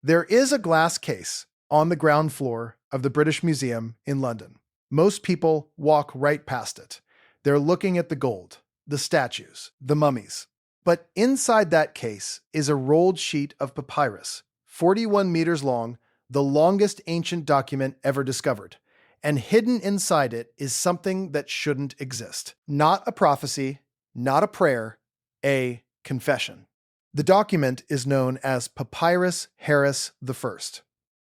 There is a glass case on the ground floor of the British Museum in London. Most people walk right past it. They're looking at the gold, the statues, the mummies. But inside that case is a rolled sheet of papyrus, 41 meters long, the longest ancient document ever discovered. And hidden inside it is something that shouldn't exist. Not a prophecy, not a prayer, a confession. The document is known as Papyrus Harris I,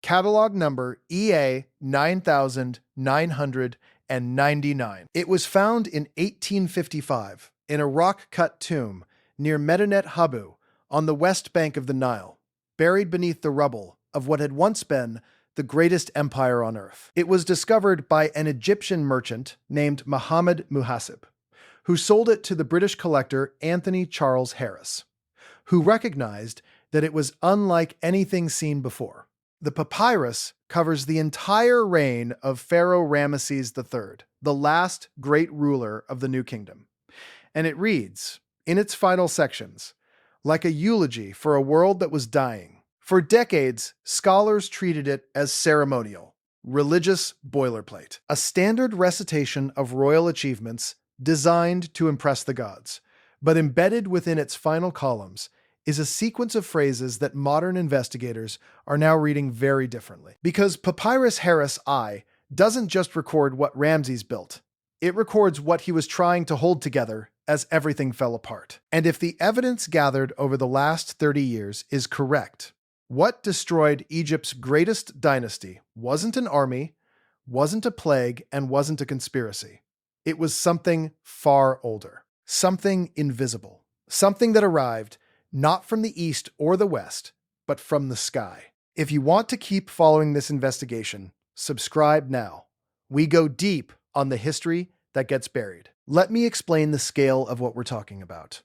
catalog number EA 9999. It was found in 1855 in a rock-cut tomb near Medinet Habu on the west bank of the Nile, buried beneath the rubble of what had once been the greatest empire on earth. It was discovered by an Egyptian merchant named Muhammad Muhasib, who sold it to the British collector Anthony Charles Harris, who recognized that it was unlike anything seen before. The papyrus covers the entire reign of Pharaoh Ramesses III, the last great ruler of the New Kingdom. And it reads, in its final sections, like a eulogy for a world that was dying. For decades, scholars treated it as ceremonial, religious boilerplate, a standard recitation of royal achievements designed to impress the gods. But embedded within its final columns is a sequence of phrases that modern investigators are now reading very differently. Because Papyrus Harris I doesn't just record what Ramses built, it records what he was trying to hold together as everything fell apart. And if the evidence gathered over the last 30 years is correct, what destroyed Egypt's greatest dynasty wasn't an army, wasn't a plague, and wasn't a conspiracy. It was something far older, something invisible, something that arrived not from the east or the west, but from the sky. If you want to keep following this investigation, subscribe now. We go deep on the history that gets buried. Let me explain the scale of what we're talking about.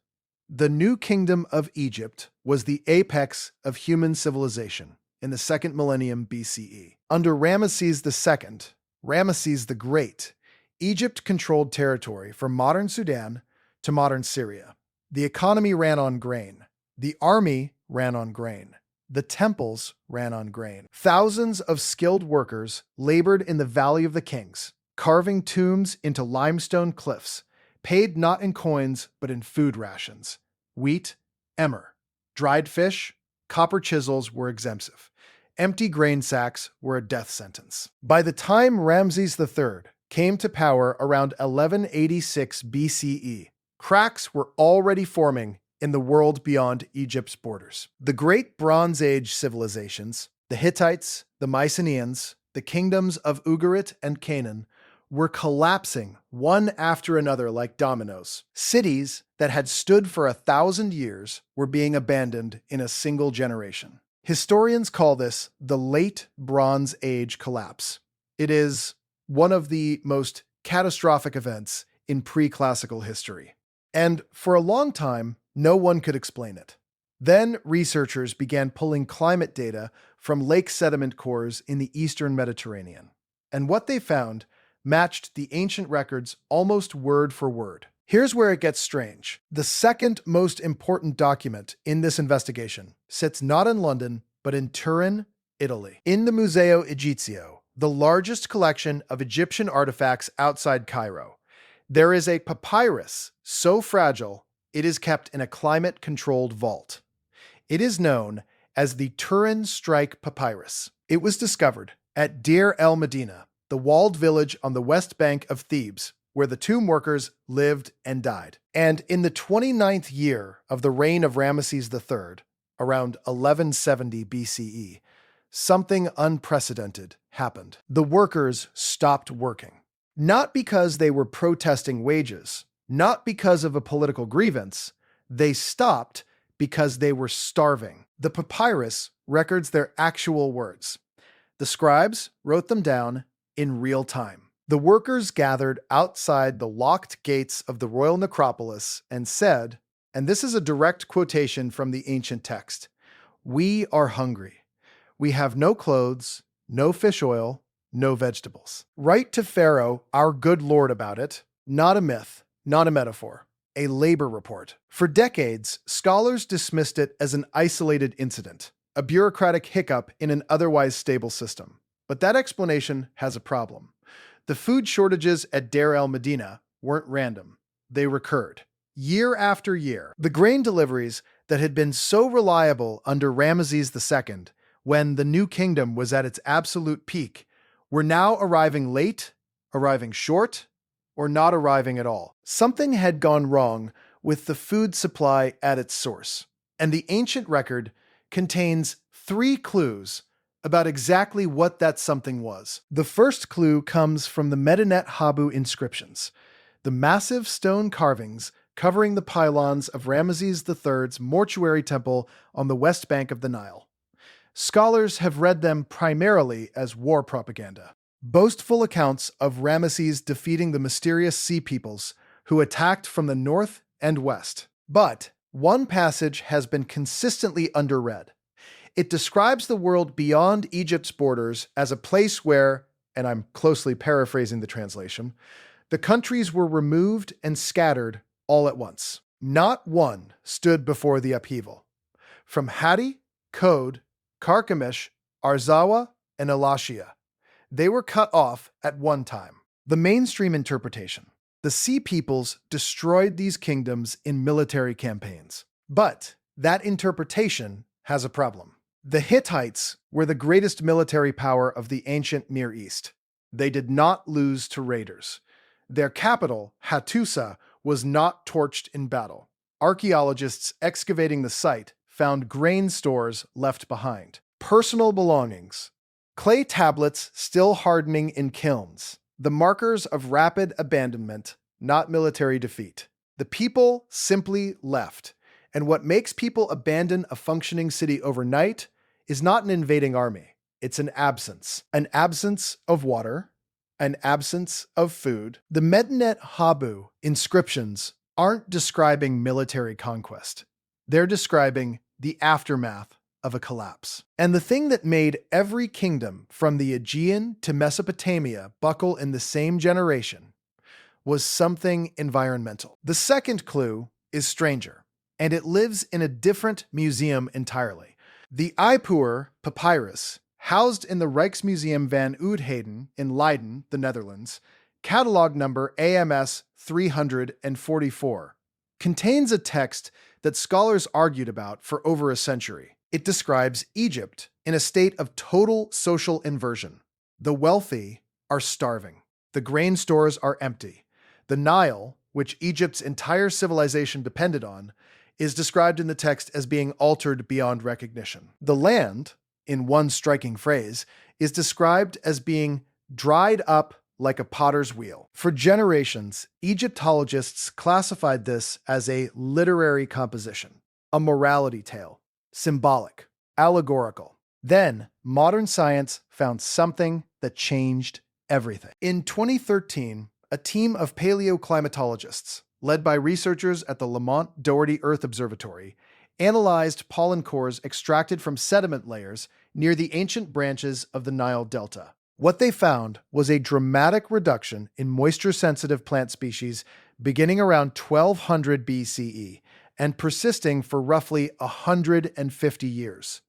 The New Kingdom of Egypt was the apex of human civilization in the 2nd millennium BCE. Under Ramesses II, Ramesses the Great, Egypt controlled territory from modern Sudan to modern Syria. The economy ran on grain. The army ran on grain. The temples ran on grain. Thousands of skilled workers labored in the Valley of the Kings, carving tombs into limestone cliffs, paid not in coins but in food rations. Wheat, emmer. Dried fish, copper chisels were exemptive. Empty grain sacks were a death sentence. By the time Ramses III came to power around 1186 BCE, cracks were already forming in the world beyond Egypt's borders. The great Bronze Age civilizations, the Hittites, the Mycenaeans, the kingdoms of Ugarit and Canaan, were collapsing one after another like dominoes. Cities that had stood for 1,000 years were being abandoned in a single generation. Historians call this the Late Bronze Age collapse. It is one of the most catastrophic events in pre-classical history. And for a long time, no one could explain it. Then researchers began pulling climate data from lake sediment cores in the eastern Mediterranean. And what they found matched the ancient records almost word for word. Here's where it gets strange. The second most important document in this investigation sits not in London, but in Turin, Italy. In the Museo Egizio, the largest collection of Egyptian artifacts outside Cairo, there is a papyrus so fragile it is kept in a climate-controlled vault. It is known as the Turin Strike Papyrus. It was discovered at Deir el Medina, the walled village on the west bank of Thebes, where the tomb workers lived and died. And in the 29th year of the reign of Ramesses III, around 1170 BCE, something unprecedented happened. The workers stopped working. Not because they were protesting wages, not because of a political grievance, they stopped because they were starving. The papyrus records their actual words. The scribes wrote them down in real time. The workers gathered outside the locked gates of the royal necropolis and said, and this is a direct quotation from the ancient text, "We are hungry. We have no clothes, no fish oil, no vegetables." Write to Pharaoh, our good Lord, about it, not a myth. Not a metaphor, a labor report. For decades, scholars dismissed it as an isolated incident, a bureaucratic hiccup in an otherwise stable system. But that explanation has a problem. The food shortages at Deir el-Medina weren't random. They recurred. Year after year, the grain deliveries that had been so reliable under Ramesses II, when the new kingdom was at its absolute peak, were now arriving late, arriving short, or not arriving at all. Something had gone wrong with the food supply at its source, and the ancient record contains 3 clues about exactly what that something was. The first clue comes from the Medinet Habu inscriptions, the massive stone carvings covering the pylons of Ramesses III's mortuary temple on the west bank of the Nile. Scholars have read them primarily as war propaganda, boastful accounts of Ramesses defeating the mysterious sea peoples who attacked from the north and west. But one passage has been consistently underread. It describes the world beyond Egypt's borders as a place where, and I'm closely paraphrasing the translation, the countries were removed and scattered all at once. Not one stood before the upheaval. From Hatti, Kode, Carchemish, Arzawa, and Elashia, they were cut off at one time. The mainstream interpretation: the Sea Peoples destroyed these kingdoms in military campaigns. But that interpretation has a problem. The Hittites were the greatest military power of the ancient Near East. They did not lose to raiders. Their capital, Hattusa, was not torched in battle. Archaeologists excavating the site found grain stores left behind, personal belongings, clay tablets still hardening in kilns, the markers of rapid abandonment, not military defeat. The people simply left, and what makes people abandon a functioning city overnight is not an invading army. It's an absence of water, an absence of food. The Medinet Habu inscriptions aren't describing military conquest. They're describing the aftermath of a collapse. And the thing that made every kingdom from the Aegean to Mesopotamia buckle in the same generation was something environmental. The second clue is stranger, and it lives in a different museum entirely. The Ipuwer papyrus, housed in the Rijksmuseum van Oudheden in Leiden, the Netherlands, catalog number AMS 344, contains a text that scholars argued about for over a century. It describes Egypt in a state of total social inversion. The wealthy are starving. The grain stores are empty. The Nile, which Egypt's entire civilization depended on, is described in the text as being altered beyond recognition. The land, in one striking phrase, is described as being dried up like a potter's wheel. For generations, Egyptologists classified this as a literary composition, a morality tale, symbolic, allegorical. Then, modern science found something that changed everything. In 2013, a team of paleoclimatologists, led by researchers at the Lamont Doherty Earth Observatory, analyzed pollen cores extracted from sediment layers near the ancient branches of the Nile Delta. What they found was a dramatic reduction in moisture-sensitive plant species beginning around 1200 BCE and persisting for roughly 150 years.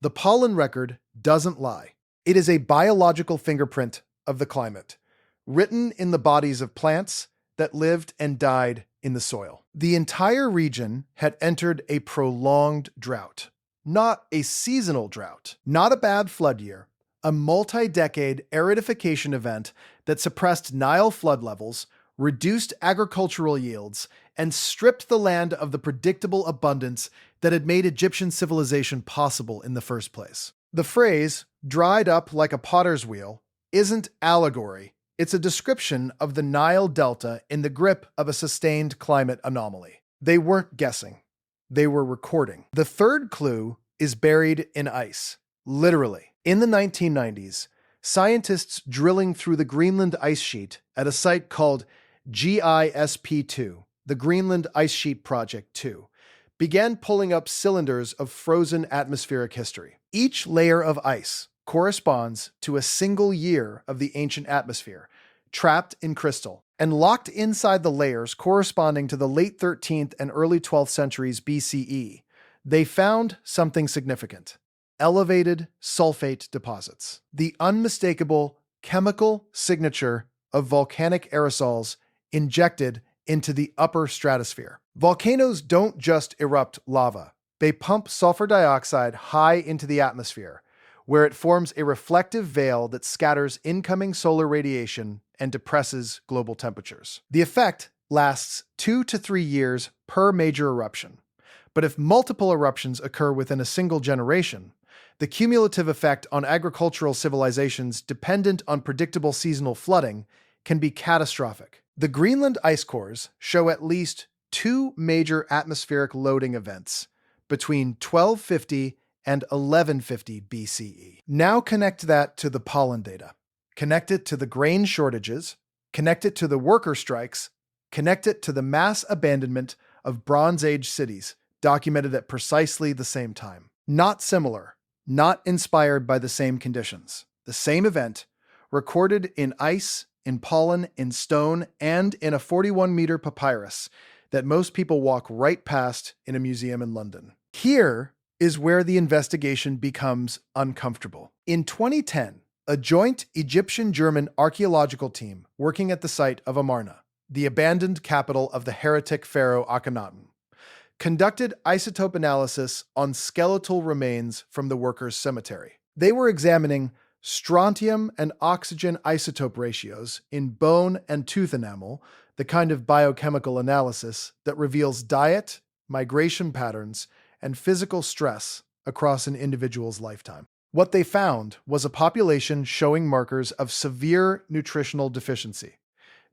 The pollen record doesn't lie. It is a biological fingerprint of the climate, written in the bodies of plants that lived and died in the soil. The entire region had entered a prolonged drought, not a seasonal drought, not a bad flood year, a multi-decade aridification event that suppressed Nile flood levels, reduced agricultural yields, and stripped the land of the predictable abundance that had made Egyptian civilization possible in the first place. The phrase, dried up like a potter's wheel, isn't allegory. It's a description of the Nile Delta in the grip of a sustained climate anomaly. They weren't guessing. They were recording. The third clue is buried in ice, literally. In the 1990s, scientists drilling through the Greenland ice sheet at a site called GISP-2, the Greenland Ice Sheet Project 2, began pulling up cylinders of frozen atmospheric history. Each layer of ice corresponds to a single year of the ancient atmosphere, trapped in crystal, and locked inside the layers corresponding to the late 13th and early 12th centuries BCE. They found something significant. elevated sulfate deposits, the unmistakable chemical signature of volcanic aerosols injected into the upper stratosphere. Volcanoes don't just erupt lava. They pump sulfur dioxide high into the atmosphere, where it forms a reflective veil that scatters incoming solar radiation and depresses global temperatures. The effect lasts 2 to 3 years per major eruption. But if multiple eruptions occur within a single generation, the cumulative effect on agricultural civilizations dependent on predictable seasonal flooding can be catastrophic. The Greenland ice cores show at least 2 major atmospheric loading events between 1250 and 1150 BCE. Now connect that to the pollen data. Connect it to the grain shortages, connect it to the worker strikes, connect it to the mass abandonment of Bronze Age cities documented at precisely the same time. Not similar, not inspired by the same conditions. The same event, recorded in ice, in pollen, in stone, and in a 41-meter papyrus that most people walk right past in a museum in London. Here is where the investigation becomes uncomfortable. In 2010, a joint Egyptian-German archaeological team working at the site of Amarna, the abandoned capital of the heretic pharaoh Akhenaten, conducted isotope analysis on skeletal remains from the workers' cemetery. They were examining strontium and oxygen isotope ratios in bone and tooth enamel, the kind of biochemical analysis that reveals diet, migration patterns, and physical stress across an individual's lifetime. What they found was a population showing markers of severe nutritional deficiency,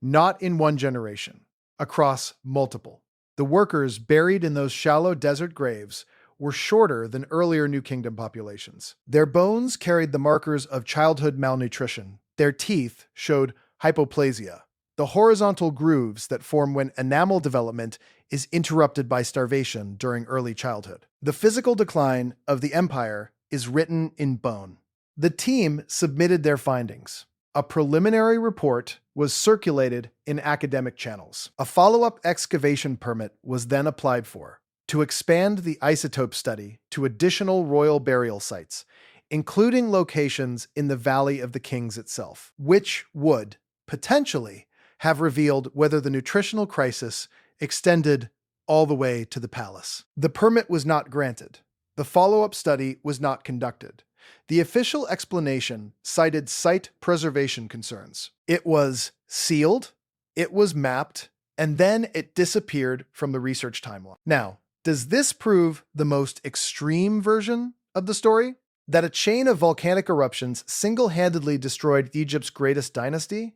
not in one generation, across multiple. The workers buried in those shallow desert graves were shorter than earlier New Kingdom populations. Their bones carried the markers of childhood malnutrition. Their teeth showed hypoplasia, the horizontal grooves that form when enamel development is interrupted by starvation during early childhood. The physical decline of the empire is written in bone. The team submitted their findings. A preliminary report was circulated in academic channels. A follow-up excavation permit was then applied for to expand the isotope study to additional royal burial sites, including locations in the Valley of the Kings itself, which would, potentially, have revealed whether the nutritional crisis extended all the way to the palace. The permit was not granted. The follow-up study was not conducted. The official explanation cited site preservation concerns. It was sealed, it was mapped, and then it disappeared from the research timeline. Now, does this prove the most extreme version of the story? That a chain of volcanic eruptions single-handedly destroyed Egypt's greatest dynasty?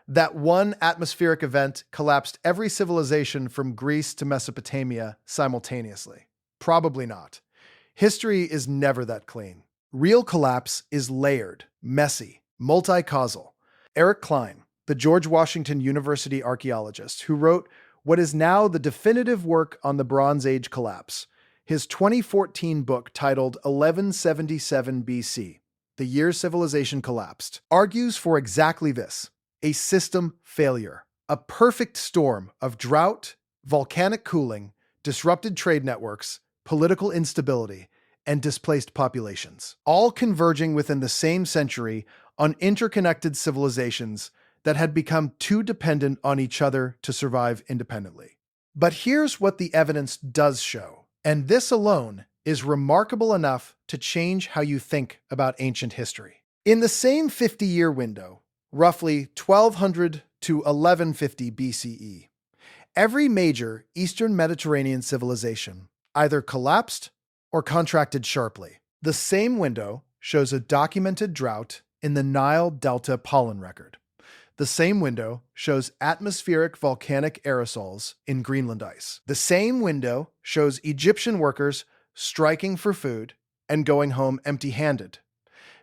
That one atmospheric event collapsed every civilization from Greece to Mesopotamia simultaneously? Probably not. History is never that clean. Real collapse is layered, messy, multi-causal. Eric Klein, the George Washington University archaeologist who wrote what is now the definitive work on the Bronze Age collapse, his 2014 book titled 1177 BC, The Year Civilization Collapsed, argues for exactly this: a system failure, a perfect storm of drought, volcanic cooling, disrupted trade networks, political instability, and displaced populations, all converging within the same century on interconnected civilizations that had become too dependent on each other to survive independently. But here's what the evidence does show, and this alone is remarkable enough to change how you think about ancient history. In the same 50-year window, roughly 1200 to 1150 BCE, every major Eastern Mediterranean civilization either collapsed or contracted sharply. The same window shows a documented drought in the Nile Delta pollen record. The same window shows atmospheric volcanic aerosols in Greenland ice. The same window shows Egyptian workers striking for food and going home empty-handed.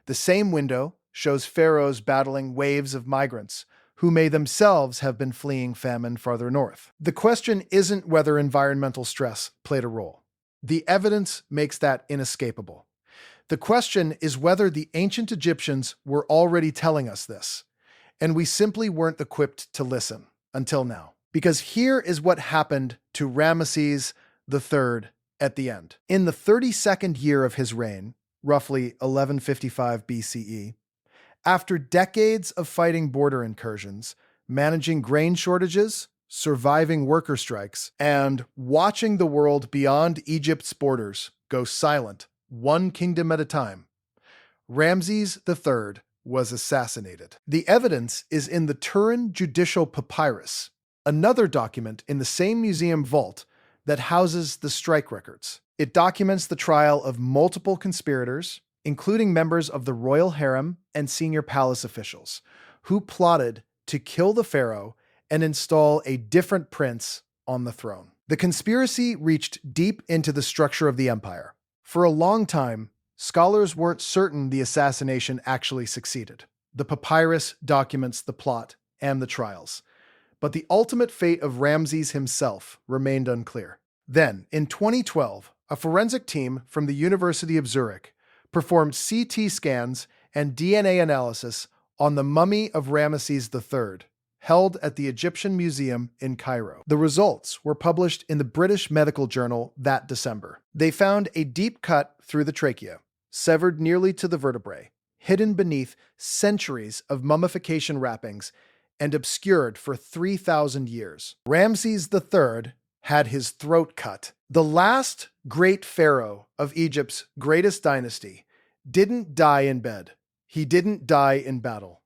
The same window shows pharaohs battling waves of migrants who may themselves have been fleeing famine farther north. The question isn't whether environmental stress played a role. The evidence makes that inescapable. The question is whether the ancient Egyptians were already telling us this, and we simply weren't equipped to listen until now. Because here is what happened to Ramesses III at the end. In the 32nd year of his reign, roughly 1155 BCE, after decades of fighting border incursions, managing grain shortages, surviving worker strikes, and watching the world beyond Egypt's borders go silent, one kingdom at a time, Ramses III was assassinated. The evidence is in the Turin Judicial Papyrus, another document in the same museum vault that houses the strike records. It documents the trial of multiple conspirators, including members of the royal harem and senior palace officials, who plotted to kill the pharaoh and install a different prince on the throne. The conspiracy reached deep into the structure of the empire. For a long time, scholars weren't certain the assassination actually succeeded. The papyrus documents the plot and the trials, but the ultimate fate of Ramses himself remained unclear. Then, in 2012, a forensic team from the University of Zurich performed CT scans and DNA analysis on the mummy of Ramesses III, held at the Egyptian Museum in Cairo. The results were published in the British Medical Journal that December. They found a deep cut through the trachea, severed nearly to the vertebrae, hidden beneath centuries of mummification wrappings and obscured for 3,000 years. Ramses III had his throat cut. The last great pharaoh of Egypt's greatest dynasty didn't die in bed. He didn't die in battle.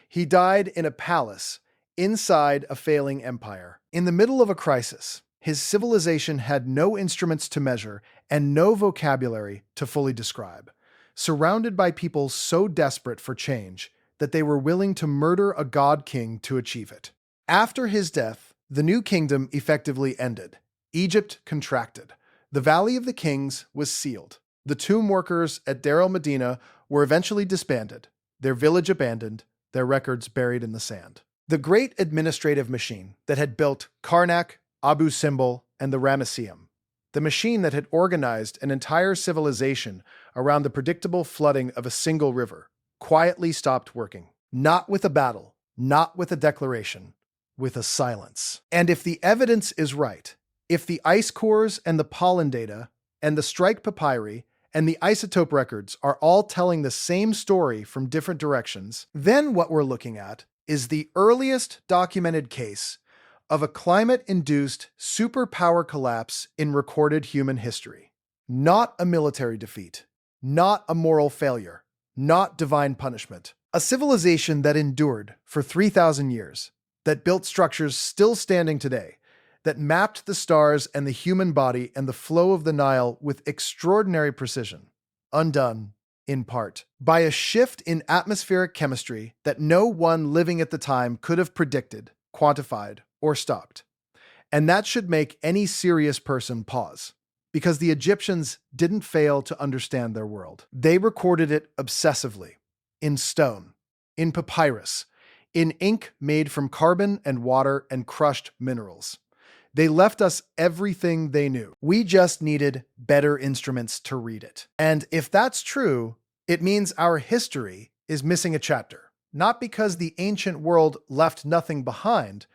He died in a palace inside a failing empire. In the middle of a crisis, his civilization had no instruments to measure and no vocabulary to fully describe, surrounded by people so desperate for change that they were willing to murder a god-king to achieve it. After his death, the new kingdom effectively ended. Egypt contracted. The Valley of the Kings was sealed. The tomb workers at Deir el-Medina were eventually disbanded, their village abandoned, their records buried in the sand. The great administrative machine that had built Karnak, Abu Simbel, and the Ramesseum, the machine that had organized an entire civilization around the predictable flooding of a single river, quietly stopped working. Not with a battle, not with a declaration, with a silence. And if the evidence is right, if the ice cores and the pollen data and the strike papyri and the isotope records are all telling the same story from different directions, then what we're looking at is the earliest documented case of a climate-induced superpower collapse in recorded human history. Not a military defeat, not a moral failure, not divine punishment. A civilization that endured for 3,000 years, that built structures still standing today, that mapped the stars and the human body and the flow of the Nile with extraordinary precision, undone, in part, by a shift in atmospheric chemistry that no one living at the time could have predicted, quantified, or stopped. And that should make any serious person pause, because the Egyptians didn't fail to understand their world. They recorded it obsessively, in stone, in papyrus, in ink made from carbon and water and crushed minerals. They left us everything they knew. We just needed better instruments to read it. And if that's true, it means our history is missing a chapter. Not because the ancient world left nothing behind,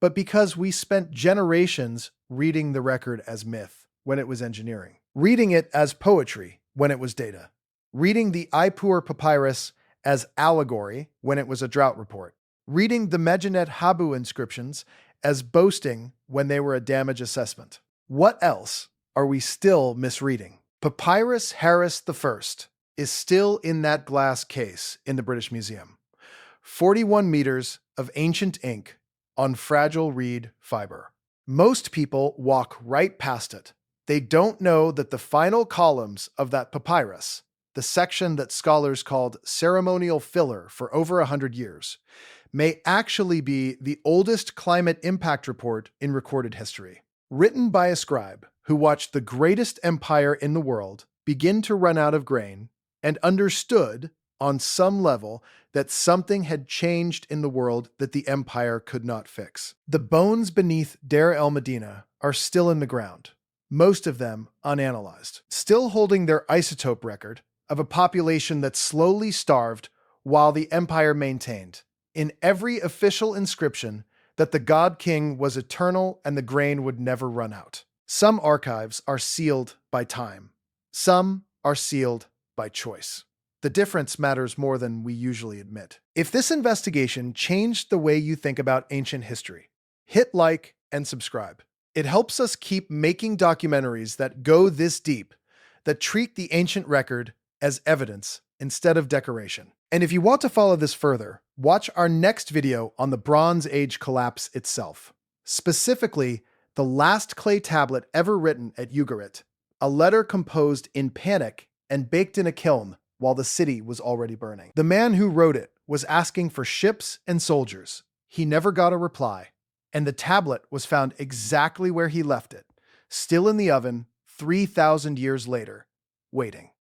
but because we spent generations reading the record as myth when it was engineering, reading it as poetry when it was data, reading the Ipuwer papyrus as allegory when it was a drought report, reading the Medinet Habu inscriptions as boasting when they were a damage assessment. What else are we still misreading? Papyrus Harris I is still in that glass case in the British Museum. 41 meters of ancient ink on fragile reed fiber. Most people walk right past it. They don't know that the final columns of that papyrus, the section that scholars called ceremonial filler for over 100 years, may actually be the oldest climate impact report in recorded history. Written by a scribe who watched the greatest empire in the world begin to run out of grain and understood, on some level, that something had changed in the world that the empire could not fix. The bones beneath Deir el-Medina are still in the ground, most of them unanalyzed, still holding their isotope record of a population that slowly starved while the empire maintained, in every official inscription, that the god-king was eternal and the grain would never run out. Some archives are sealed by time. Some are sealed by choice. The difference matters more than we usually admit. If this investigation changed the way you think about ancient history, hit like and subscribe. It helps us keep making documentaries that go this deep, that treat the ancient record as evidence instead of decoration. And if you want to follow this further, watch our next video on the Bronze Age collapse itself. Specifically, the last clay tablet ever written at Ugarit, a letter composed in panic and baked in a kiln while the city was already burning. The man who wrote it was asking for ships and soldiers. He never got a reply, and the tablet was found exactly where he left it, still in the oven 3,000 years later, waiting.